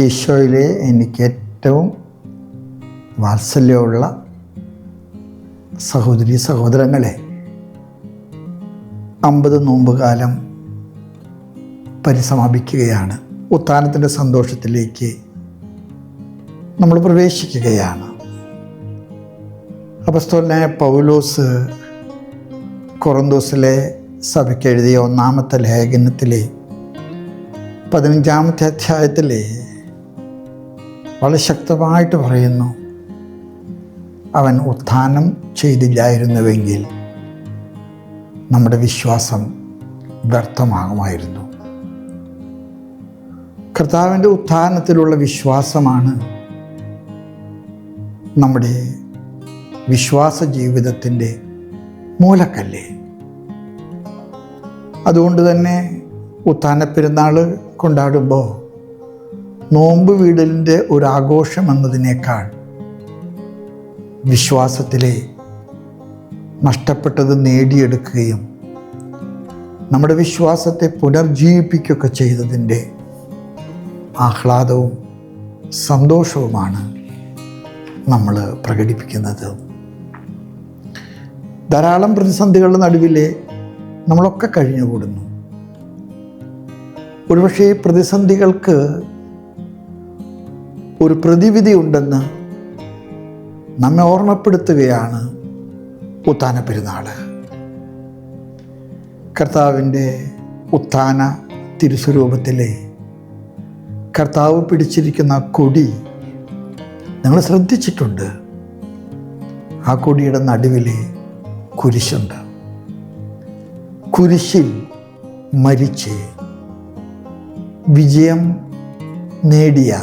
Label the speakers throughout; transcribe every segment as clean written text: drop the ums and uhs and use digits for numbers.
Speaker 1: ഈശോയിലെ എനിക്ക് ഏറ്റവും വാത്സല്യമുള്ള സഹോദരി സഹോദരങ്ങളെ, 50 നോമ്പുകാലം പരിസമാപിക്കുകയാണ്. ഉത്ഥാനത്തിൻ്റെ സന്തോഷത്തിലേക്ക് നമ്മൾ പ്രവേശിക്കുകയാണ്. അപ്പോസ്തലനായ പൗലോസ് കൊറിന്തോസിലെ സഭയ്ക്ക് എഴുതിയ 1-ാമത്തെ ലേഖനത്തിലെ 15-ാമത്തെ അധ്യായത്തിലെ വളരെ ശക്തമായിട്ട് പറയുന്നു, അവൻ ഉത്ഥാനം ചെയ്തില്ലായിരുന്നുവെങ്കിൽ നമ്മുടെ വിശ്വാസം വ്യർത്ഥമാകുമായിരുന്നു. കർത്താവിൻ്റെ ഉത്ഥാനത്തിലുള്ള വിശ്വാസമാണ് നമ്മുടെ വിശ്വാസ ജീവിതത്തിൻ്റെ മൂലക്കല്ല്. അതുകൊണ്ട് തന്നെ ഉത്ഥാന പെരുന്നാൾ കൊണ്ടാടുമ്പോൾ നോമ്പ് വീടലിൻ്റെ ഒരു ആഘോഷം എന്നതിനേക്കാൾ വിശ്വാസത്തിലെ നഷ്ടപ്പെട്ടത് നേടിയെടുക്കുകയും നമ്മുടെ വിശ്വാസത്തെ പുനർജീവിപ്പിക്കുകയൊക്കെ ചെയ്തതിൻ്റെ ആഹ്ലാദവും സന്തോഷവുമാണ് നമ്മൾ പ്രകടിപ്പിക്കുന്നത്. ധാരാളം പ്രതിസന്ധികളുടെ നടുവിലെ നമ്മളൊക്കെ കഴിഞ്ഞുകൂടുന്നു. ഒരുപക്ഷെ ഈ പ്രതിസന്ധികൾക്ക് ഒരു പ്രതിവിധി ഉണ്ടെന്ന് നമ്മെ ഓർമ്മപ്പെടുത്തുകയാണ് ഉത്ഥാന പെരുന്നാൾ. കർത്താവിൻ്റെ ഉത്ഥാന തിരുസ്വരൂപത്തിലെ കർത്താവ് പിടിച്ചിരിക്കുന്ന കൊടി നിങ്ങൾ ശ്രദ്ധിച്ചിട്ടുണ്ട്. ആ കൊടിയുടെ നടുവിലെ കുരിശുണ്ട്. കുരിശിൽ മരിച്ച് വിജയം നേടിയ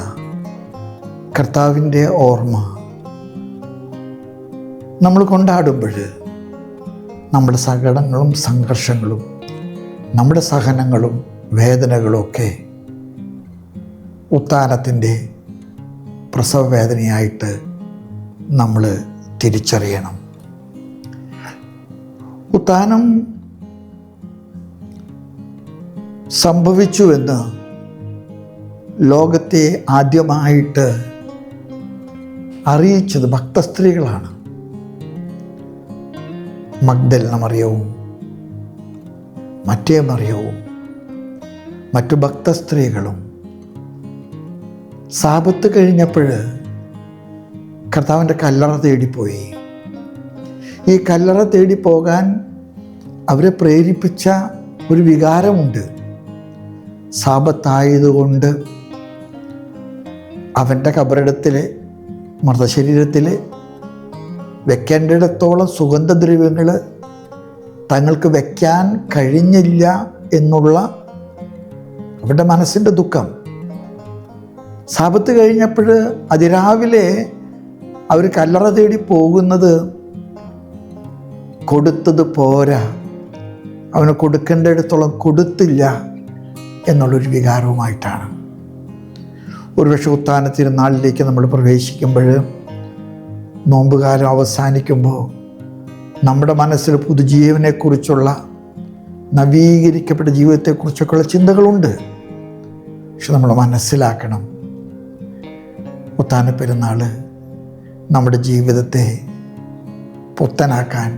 Speaker 1: കർത്താവിൻ്റെ ഓർമ്മ നമ്മൾ കൊണ്ടാടുമ്പോൾ നമ്മുടെ സങ്കടങ്ങളും സംഘർഷങ്ങളും നമ്മുടെ സഹനങ്ങളും വേദനകളും ഒക്കെ ഉത്ഥാനത്തിൻ്റെ പ്രസവവേദനയായിട്ട് നമ്മൾ തിരിച്ചറിയണം. ഉത്ഥാനം സംഭവിച്ചുവെന്ന് ലോകത്തെ ആദ്യമായിട്ട് അറിയിച്ചത് ഭക്തസ്ത്രീകളാണ്. മഗ്ദലന മറിയവും മറ്റേ മറിയവും മറ്റു ഭക്തസ്ത്രീകളും സാബത്ത് കഴിഞ്ഞപ്പോൾ കർത്താവിൻ്റെ കല്ലറ തേടിപ്പോയി. ഈ കല്ലറ തേടി പോകാൻ അവരെ പ്രേരിപ്പിച്ച ഒരു വികാരമുണ്ട്. സാബത്തായതുകൊണ്ട് അവൻ്റെ കബറിടത്തിൽ മൃതശരീരത്തിൽ വെക്കേണ്ടിടത്തോളം സുഗന്ധദ്രവ്യങ്ങൾ തങ്ങൾക്ക് വയ്ക്കാൻ കഴിഞ്ഞില്ല എന്നുള്ള അവരുടെ മനസ്സിൻ്റെ ദുഃഖം. സാബത്ത് കഴിഞ്ഞപ്പോൾ അതിരാവിലെ അവർ കല്ലറ തേടി പോകുന്നത് കൊടുത്തത് പോരാ, അവന് കൊടുക്കേണ്ടിടത്തോളം കൊടുത്തില്ല എന്നുള്ളൊരു വികാരവുമായിട്ടാണ്. ഒരുപക്ഷെ ഉത്ഥാന തിരുനാളിലേക്ക് നമ്മൾ പ്രവേശിക്കുമ്പോൾ, നോമ്പുകാലം അവസാനിക്കുമ്പോൾ നമ്മുടെ മനസ്സിൽ പുതുജീവനെക്കുറിച്ചുള്ള നവീകരിക്കപ്പെട്ട ജീവിതത്തെക്കുറിച്ചൊക്കെയുള്ള ചിന്തകളുണ്ട്. പക്ഷെ നമ്മൾ മനസ്സിലാക്കണം, ഉത്ഥാന പെരുന്നാൾ നമ്മുടെ ജീവിതത്തെ പുത്തനാക്കാൻ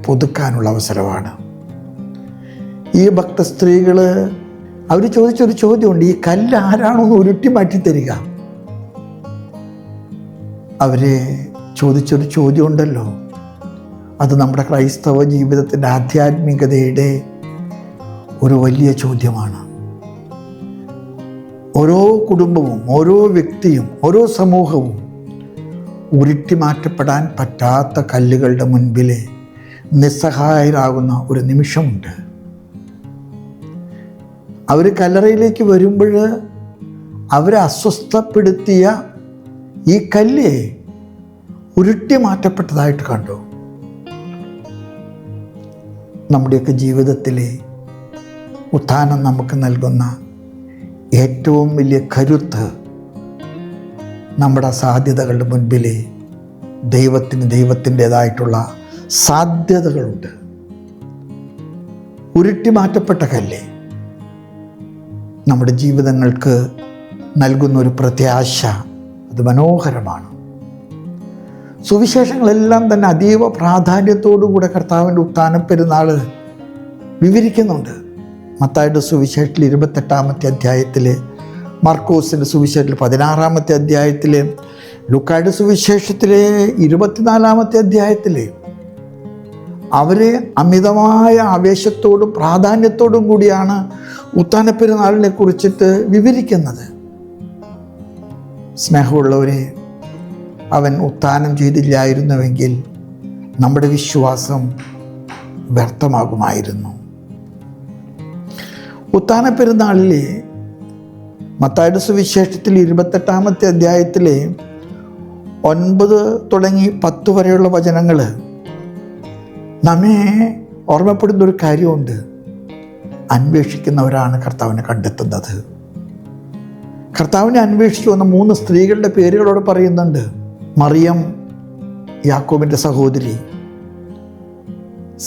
Speaker 1: പുതുക്കാനുള്ള അവസരമാണ്. ഈ ഭക്തസ്ത്രീകൾ അവർ ചോദിച്ചൊരു ചോദ്യമുണ്ട്, ഈ കല്ല് ആരാണോന്ന് ഉരുട്ടി മാറ്റിത്തരിക. അവരെ ചോദിച്ചൊരു ചോദ്യമുണ്ടല്ലോ, അത് നമ്മുടെ ക്രൈസ്തവ ജീവിതത്തിൻ്റെ ആധ്യാത്മികതയുടെ ഒരു വലിയ ചോദ്യമാണ്. ഓരോ കുടുംബവും ഓരോ വ്യക്തിയും ഓരോ സമൂഹവും ഉരുട്ടി മാറ്റപ്പെടാൻ പറ്റാത്ത കല്ലുകളുടെ മുൻപിൽ നിസ്സഹായരാകുന്ന ഒരു നിമിഷമുണ്ട്. അവർ കല്ലറയിലേക്ക് വരുമ്പോൾ അവരെ അസ്വസ്ഥപ്പെടുത്തിയ ഈ കല്ല് ഉരുട്ടി മാറ്റപ്പെട്ടതായിട്ട് കണ്ടു. നമ്മുടെയൊക്കെ ജീവിതത്തിലെ ഉത്ഥാനം നമുക്ക് നൽകുന്ന ഏറ്റവും വലിയ കരുത്ത്, നമ്മുടെ സാധ്യതകളുടെ മുൻപിൽ ദൈവത്തിൻ്റേതായിട്ടുള്ള സാധ്യതകളുണ്ട്. ഉരുട്ടി മാറ്റപ്പെട്ട കല്ല് നമ്മുടെ ജീവിതങ്ങൾക്ക് നൽകുന്ന ഒരു പ്രത്യാശ, അത് മനോഹരമാണ്. സുവിശേഷങ്ങളെല്ലാം തന്നെ അതീവ പ്രാധാന്യത്തോടുകൂടെ കർത്താവിൻ്റെ ഉത്ഥാന പെരുന്നാൾ വിവരിക്കുന്നുണ്ട്. മത്തായിയുടെ സുവിശേഷത്തിൽ 28-ാമത്തെ അധ്യായത്തിൽ, മാർക്കോസിൻ്റെ സുവിശേഷത്തിൽ 16-ാമത്തെ അധ്യായത്തിൽ, ലൂക്കായുടെ സുവിശേഷത്തിലെ 24-ാമത്തെ അധ്യായത്തിൽ അവരെ അമിതമായ ആവേശത്തോടും പ്രാധാന്യത്തോടും കൂടിയാണ് ഉത്ഥാന പെരുന്നാളിനെ കുറിച്ചിട്ട് വിവരിക്കുന്നത്. സ്നേഹമുള്ളവരെ, അവൻ ഉത്ഥാനം ചെയ്തില്ലായിരുന്നുവെങ്കിൽ നമ്മുടെ വിശ്വാസം വ്യർത്ഥമാകുമായിരുന്നു. ഉത്ഥാന പെരുന്നാളിലെ മത്തായിയുടെ സുവിശേഷത്തിൽ 28-ാമത്തെ അധ്യായത്തിലെ 9 തുടങ്ങി 10 വരെയുള്ള വചനങ്ങൾ നമ്മെ ഓർമ്മപ്പെടുന്നൊരു കാര്യമുണ്ട്. അന്വേഷിക്കുന്നവരാണ് കർത്താവിനെ കണ്ടെത്തുന്നത്. കർത്താവിനെ അന്വേഷിച്ചു വന്ന 3 സ്ത്രീകളുടെ പേരുകളോട് പറയുന്നുണ്ട്. മറിയം, യാക്കോബിൻ്റെ സഹോദരി,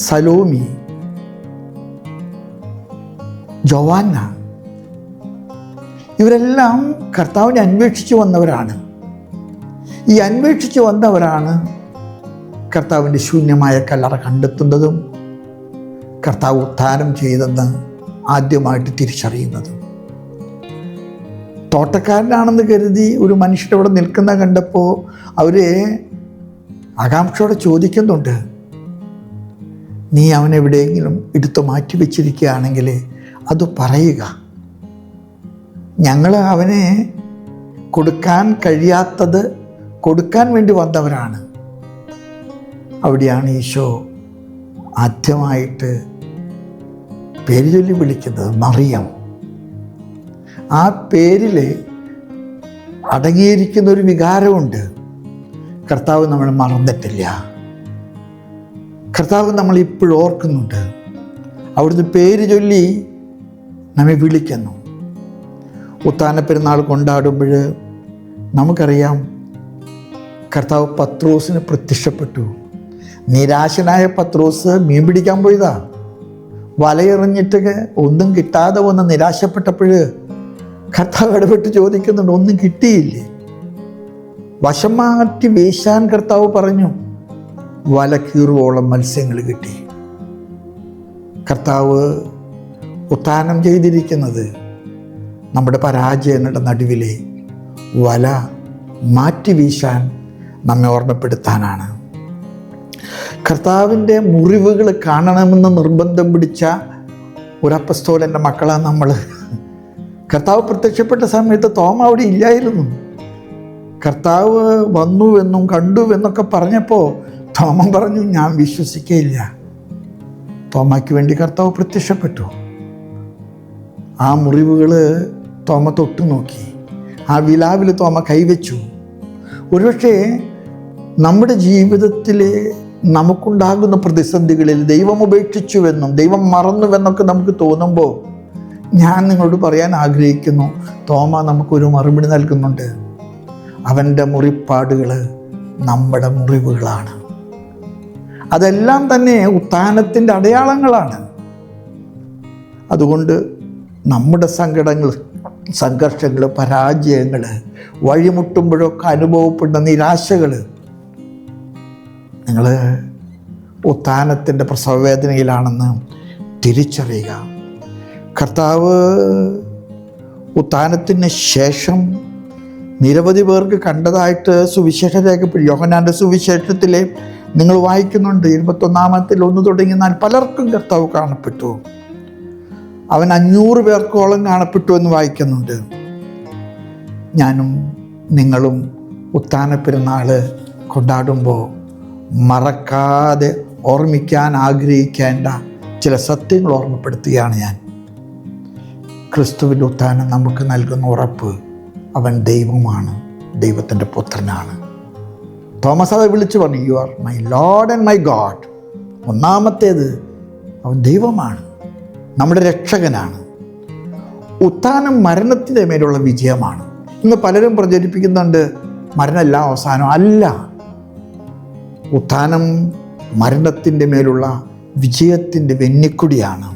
Speaker 1: സലോമി, ജോവാന്ന. ഇവരെല്ലാം കർത്താവിനെ അന്വേഷിച്ചു വന്നവരാണ്. ഈ അന്വേഷിച്ചു വന്നവരാണ് കർത്താവിൻ്റെ ശൂന്യമായ കല്ലറ കണ്ടെത്തുന്നതും കർത്താവ് ഉത്ഥാനം ചെയ്തെന്ന് ആദ്യമായിട്ട് തിരിച്ചറിയുന്നതും. തോട്ടക്കാരനാണെന്ന് കരുതി ഒരു മനുഷ്യരവിടെ നിൽക്കുന്ന കണ്ടപ്പോൾ അവർ ആകാംക്ഷയോടെ ചോദിക്കുന്നുണ്ട്, നീ അവനെവിടെയെങ്കിലും എടുത്തു മാറ്റി വെച്ചിരിക്കുകയാണെങ്കിൽ അത് പറയുക. ഞങ്ങൾ അവനെ കൊടുക്കാൻ കഴിയാത്തത് കൊടുക്കാൻ വേണ്ടി വന്നവരാണ്. അവിടെയാണ് ഈശോ ആദ്യമായിട്ട് പേര് ചൊല്ലി വിളിക്കുന്നത്, മറിയം. ആ പേരിൽ അടങ്ങിയിരിക്കുന്ന ഒരു വികാരമുണ്ട്. കർത്താവ് നമ്മൾ മറന്നിട്ടില്ല. കർത്താവ് നമ്മൾ ഇപ്പോഴും ഓർക്കുന്നുണ്ട്. അവിടുന്ന് പേര് ചൊല്ലി നമ്മെ വിളിക്കുന്നു. ഉത്ഥാന പെരുന്നാൾ കൊണ്ടാടുമ്പോൾ നമുക്കറിയാം, കർത്താവ് പത്രോസിന് പ്രത്യക്ഷപ്പെട്ടു. നിരാശനായ പത്രോസ് മീൻ പിടിക്കാൻ പോയതാ. വലയെറിഞ്ഞിട്ട് ഒന്നും കിട്ടാതെ വന്ന് നിരാശപ്പെട്ടപ്പോൾ കർത്താവ് ഇടപെട്ട് ചോദിക്കുന്നുണ്ട്, ഒന്നും കിട്ടിയില്ലേ? വശം മാറ്റി വീശാൻ കർത്താവ് പറഞ്ഞു. വല കീറുവോളം മത്സ്യങ്ങൾ കിട്ടി. കർത്താവ് ഉത്ഥാനം ചെയ്തിരിക്കുന്നത് നമ്മുടെ പരാജയങ്ങളുടെ നടുവിലെ വല മാറ്റി വീശാൻ നമ്മെ ഓർമ്മപ്പെടുത്താനാണ്. കർത്താവിൻ്റെ മുറിവുകൾ കാണണമെന്ന് നിർബന്ധം പിടിച്ച ഒരു അപ്പസ്തോലൻ്റെ മക്കളാണ് നമ്മൾ. കർത്താവ് പ്രത്യക്ഷപ്പെട്ട സമയത്ത് തോമ അവിടെ ഇല്ലായിരുന്നു. കർത്താവ് വന്നുവെന്നും കണ്ടുവെന്നൊക്കെ പറഞ്ഞപ്പോൾ തോമൻ പറഞ്ഞു, ഞാൻ വിശ്വസിക്കുകയില്ല. തോമയ്ക്ക് വേണ്ടി കർത്താവ് പ്രത്യക്ഷപ്പെട്ടു. ആ മുറിവുകൾ തോമ തൊട്ടു നോക്കി. ആ വിലാവിൽ തോമ കൈവച്ചു. ഒരുപക്ഷെ നമ്മുടെ ജീവിതത്തിൽ നമുക്കുണ്ടാകുന്ന പ്രതിസന്ധികളിൽ ദൈവം ഉപേക്ഷിച്ചുവെന്നും ദൈവം മറന്നുവെന്നൊക്കെ നമുക്ക് തോന്നുമ്പോൾ ഞാൻ നിങ്ങളോട് പറയാൻ ആഗ്രഹിക്കുന്നു, തോമ നമുക്കൊരു മറുപടി നൽകുന്നുണ്ട്. അവൻ്റെ മുറിപ്പാടുകൾ നമ്മുടെ മുറിവുകളാണ്. അതെല്ലാം തന്നെ ഉത്ഥാനത്തിൻ്റെ അടയാളങ്ങളാണ്. അതുകൊണ്ട് നമ്മുടെ സങ്കടങ്ങൾ, സംഘർഷങ്ങൾ, പരാജയങ്ങൾ, വഴിമുട്ടുമ്പോഴൊക്കെ അനുഭവപ്പെടുന്ന നിരാശകൾ, നിങ്ങൾ ഉത്ഥാനത്തിൻ്റെ പ്രസവവേദനയിലാണെന്ന് തിരിച്ചറിയുക. കർത്താവ് ഉത്ഥാനത്തിന് ശേഷം നിരവധി പേർക്ക് കണ്ടതായിട്ട് സുവിശേഷ രേഖപ്പെടുത്തി. യോഹന്നാൻ്റെ സുവിശേഷത്തിൽ നിങ്ങൾ വായിക്കുന്നുണ്ട്, 21-ാമത്തിൽ 1 തുടങ്ങിയാൽ പലർക്കും കർത്താവ് കാണപ്പെട്ടു. അവൻ 500 പേർക്കോളം കാണപ്പെട്ടു എന്ന് വായിക്കുന്നുണ്ട്. ഞാനും നിങ്ങളും ഉത്ഥാന പെരുന്നാൾ കൊണ്ടാടുമ്പോൾ മറക്കാതെ ഓർമ്മിക്കാൻ ആഗ്രഹിക്കേണ്ട ചില സത്യങ്ങൾ ഓർമ്മപ്പെടുത്തുകയാണ് ഞാൻ. ക്രിസ്തുവിൻ്റെ ഉത്ഥാനം നമുക്ക് നൽകുന്ന ഉറപ്പ്, അവൻ ദൈവമാണ്, ദൈവത്തിൻ്റെ പുത്രനാണ്. തോമസ് അത് വിളിച്ചു പറഞ്ഞു, you are my Lord and my God. ഒന്നാമത്തേത്, അവൻ ദൈവമാണ്, നമ്മുടെ രക്ഷകനാണ്. ഉത്ഥാനം മരണത്തിൻ്റെ മേലുള്ള വിജയമാണ്. ഇന്ന് പലരും പ്രചരിപ്പിക്കുന്നുണ്ട് മരണമെല്ലാം അവസാനം. അല്ല, ഉത്ഥാനം മരണത്തിൻ്റെ മേലുള്ള വിജയത്തിൻ്റെ വെന്നിക്കുടിയാണ്.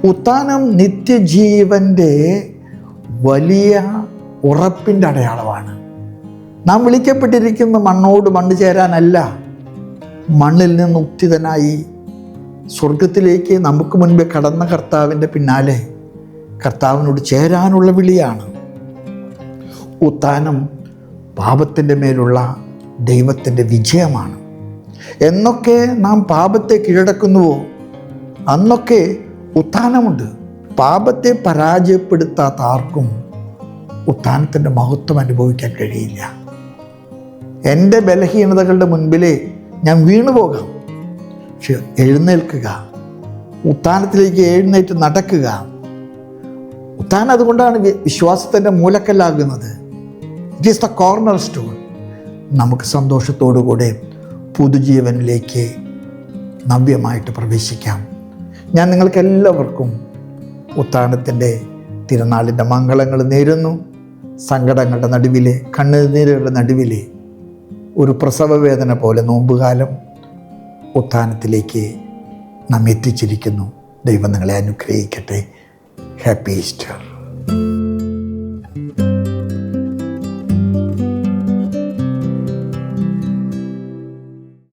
Speaker 1: ഉത്ഥാനം നിത്യജീവൻ്റെ വലിയ ഉറപ്പിൻ്റെ അടയാളമാണ്. നാം വിളിക്കപ്പെട്ടിരിക്കുന്ന മണ്ണോട് മണ്ണ് ചേരാനല്ല, മണ്ണിൽ നിന്ന് ഉത്തിതനായി സ്വർഗത്തിലേക്ക് നമുക്ക് മുൻപേ കടന്ന കർത്താവിൻ്റെ പിന്നാലെ കർത്താവിനോട് ചേരാനുള്ള വിളിയാണ്. ഉത്ഥാനം പാപത്തിൻ്റെ മേലുള്ള ദൈവത്തിൻ്റെ വിജയമാണ്. എന്നൊക്കെ നാം പാപത്തെ കീഴടക്കുന്നുവോ അന്നൊക്കെ ഉത്ഥാനമുണ്ട്. പാപത്തെ പരാജയപ്പെടുത്താത്ത ആർക്കും ഉത്ഥാനത്തിൻ്റെ മഹത്വം അനുഭവിക്കാൻ കഴിയില്ല. എൻ്റെ ബലഹീനതകളുടെ മുൻപിലേ ഞാൻ വീണുപോകാം, പക്ഷെ എഴുന്നേൽക്കുക, ഉത്ഥാനത്തിലേക്ക് എഴുന്നേറ്റ് നടക്കുക. ഉത്ഥാനം അതുകൊണ്ടാണ് വിശ്വാസത്തിൻ്റെ മൂലക്കല്ലാകുന്നത്. It is the cornerstone. നമുക്ക് സന്തോഷത്തോടുകൂടെ പുതുജീവനിലേക്ക് നവ്യമായിട്ട് പ്രവേശിക്കാം. ഞാൻ നിങ്ങൾക്കെല്ലാവർക്കും ഉത്ഥാനത്തിൻ്റെ തിരുനാളിൻ്റെ മംഗളങ്ങൾ നേരുന്നു. സങ്കടങ്ങളുടെ നടുവിലെ, കണ്ണുനീരുകളുടെ നടുവിലെ ഒരു പ്രസവവേദന പോലെ നോമ്പുകാലം ഉത്ഥാനത്തിലേക്ക് നാം എത്തിച്ചിരിക്കുന്നു. ദൈവം നിങ്ങളെ അനുഗ്രഹിക്കട്ടെ. Happy Easter.